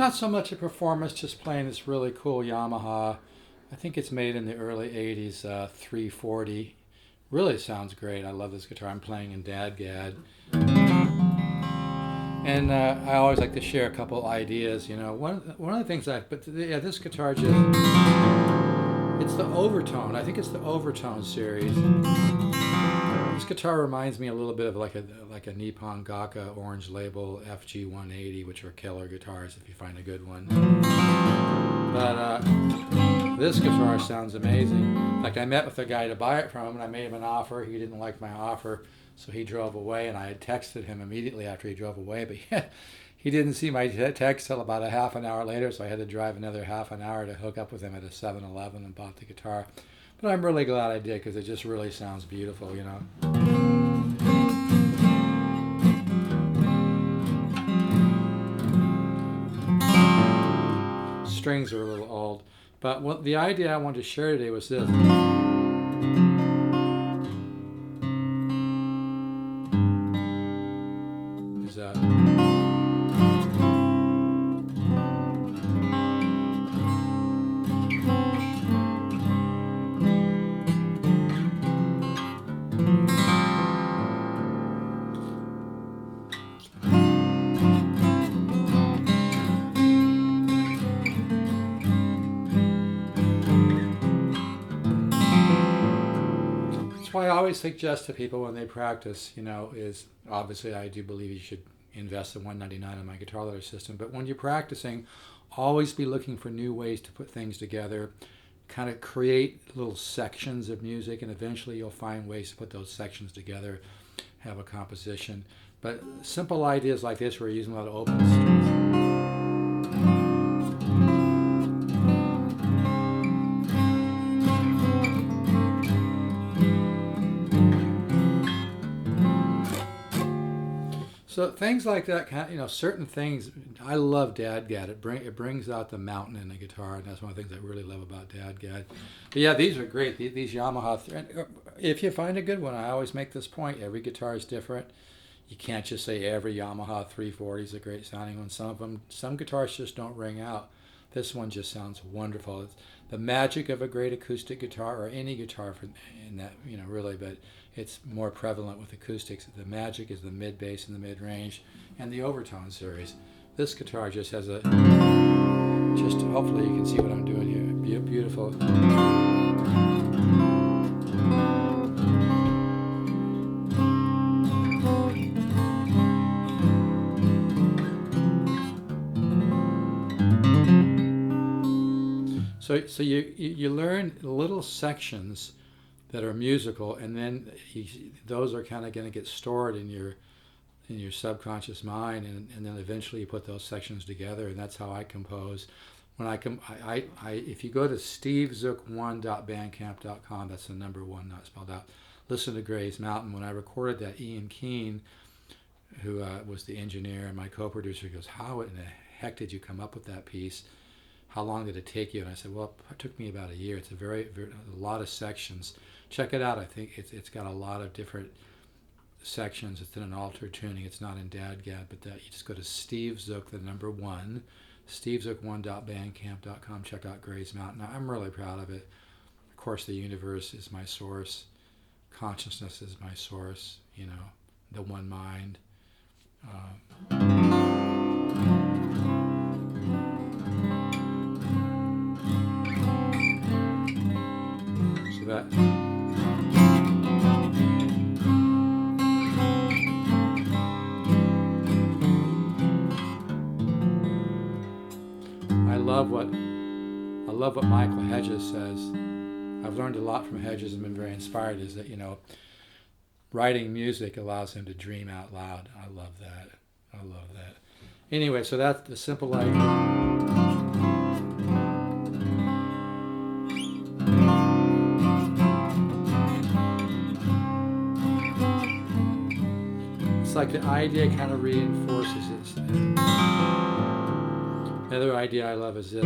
not so much a performance, just playing this really cool Yamaha. I think it's made in the early 80s, 340. Really sounds great. I love this guitar. I'm playing in DADGAD. And I always like to share a couple ideas. One of the things yeah, this guitar just, it's the overtone. I think it's the overtone series. This guitar reminds me a little bit of like a Nippon Gakka Orange Label FG 180, which are killer guitars if you find a good one. But this guitar sounds amazing. Like I met with a guy to buy it from him, and I made him an offer. He didn't like my offer, so he drove away, and I had texted him immediately after he drove away, but he didn't see my text till about a half an hour later, so I had to drive another half an hour to hook up with him at a 7-Eleven and bought the guitar. But I'm really glad I did, because it just really sounds beautiful, Strings are a little old, but the idea I wanted to share today was this. Is that why I always suggest to people when they practice, is obviously I do believe you should invest in 199 on my guitar letter system, but when you're practicing, always be looking for new ways to put things together, kind of create little sections of music, and eventually you'll find ways to put those sections together, have a composition. But simple ideas like this where you're using a lot of open strings. So things like that, certain things. I love DADGAD. It brings out the mountain in the guitar, and that's one of the things I really love about DADGAD. But yeah, these are great. These Yamaha. If you find a good one, I always make this point. Every guitar is different. You can't just say every Yamaha 340 is a great sounding one. Some guitars just don't ring out. This one just sounds wonderful. It's the magic of a great acoustic guitar, or any guitar in that, really, but it's more prevalent with acoustics. The magic is the mid bass and the mid range and the overtone series. This guitar just has hopefully you can see what I'm doing here. Beautiful. So you learn little sections that are musical, and then those are kind of going to get stored in your subconscious mind, and then eventually you put those sections together, and that's how I compose. When if you go to stevezook1.bandcamp.com, that's the number 1 not spelled out, listen to Gray's Mountain. When I recorded that, Ian Keane, who was the engineer and my co-producer, goes, "How in the heck did you come up with that piece? How long did it take you?" And I said, "Well, it took me about a year. It's a lot of sections. Check it out. I think it's got a lot of different sections. It's in an altered tuning. It's not in DADGAD, but you just go to Steve Zook, the number 1, stevezook1.bandcamp.com. Check out Gray's Mountain. Now, I'm really proud of it. Of course, the universe is my source. Consciousness is my source. The one mind. That I love what Michael Hedges says. I've learned a lot from Hedges and been very inspired. Is that writing music allows him to dream out loud. I love that. Anyway, so that's the simple idea. Like the idea kind of reinforces itself. Another idea I love is this.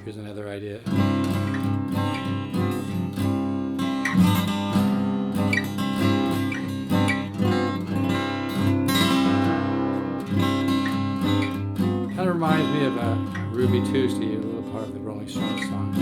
Here's another idea. Kind of reminds me of Ruby Tuesday, a little part of the Rolling Stones song.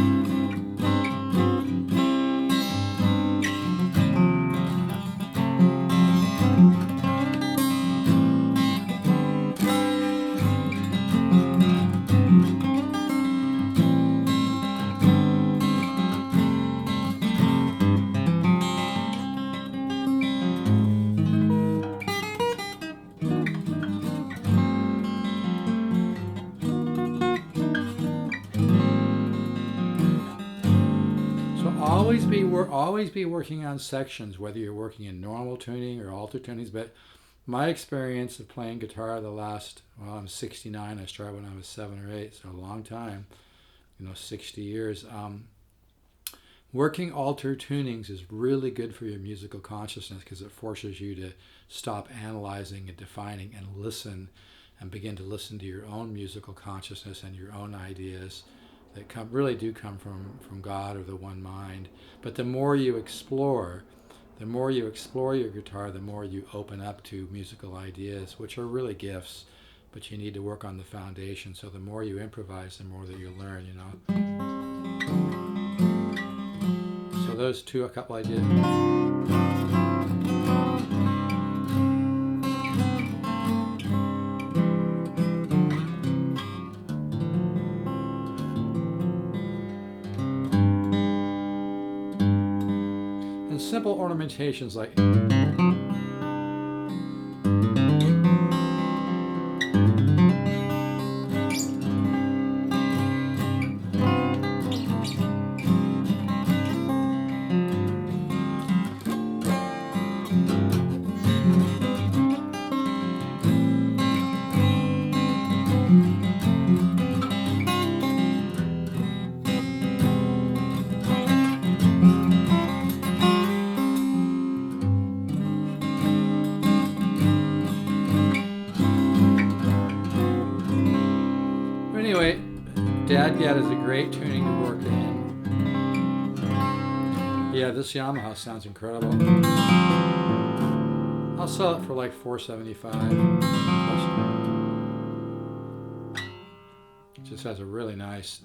Always be working on sections, whether you're working in normal tuning or alter tunings. But my experience of playing guitar I'm 69. I started when I was 7 or 8, so a long time, 60 years. Working alter tunings is really good for your musical consciousness because it forces you to stop analyzing and defining and listen, and begin to listen to your own musical consciousness and your own ideas that really do come from God or the one mind. But the more you explore your guitar, the more you open up to musical ideas, which are really gifts, but you need to work on the foundation. So the more you improvise, the more that you learn, So those a couple ideas. Simple ornamentations like anyway, DADGAD is a great tuning to work in. Yeah, this Yamaha sounds incredible. I'll sell it for like $475. It just has a really nice.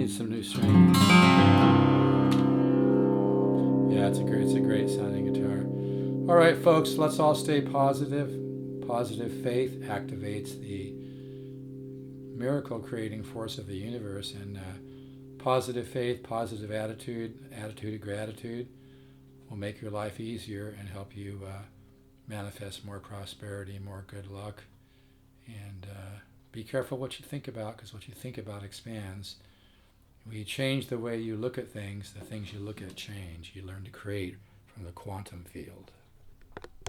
Some new strings. Yeah, it's a great sounding guitar. All right, folks, let's all stay positive. Positive faith activates the miracle creating force of the universe, and positive faith, positive attitude of gratitude will make your life easier and help you manifest more prosperity, more good luck. And be careful what you think about, because what you think about expands. When you change the way you look at things, the things you look at change. You learn to create from the quantum field.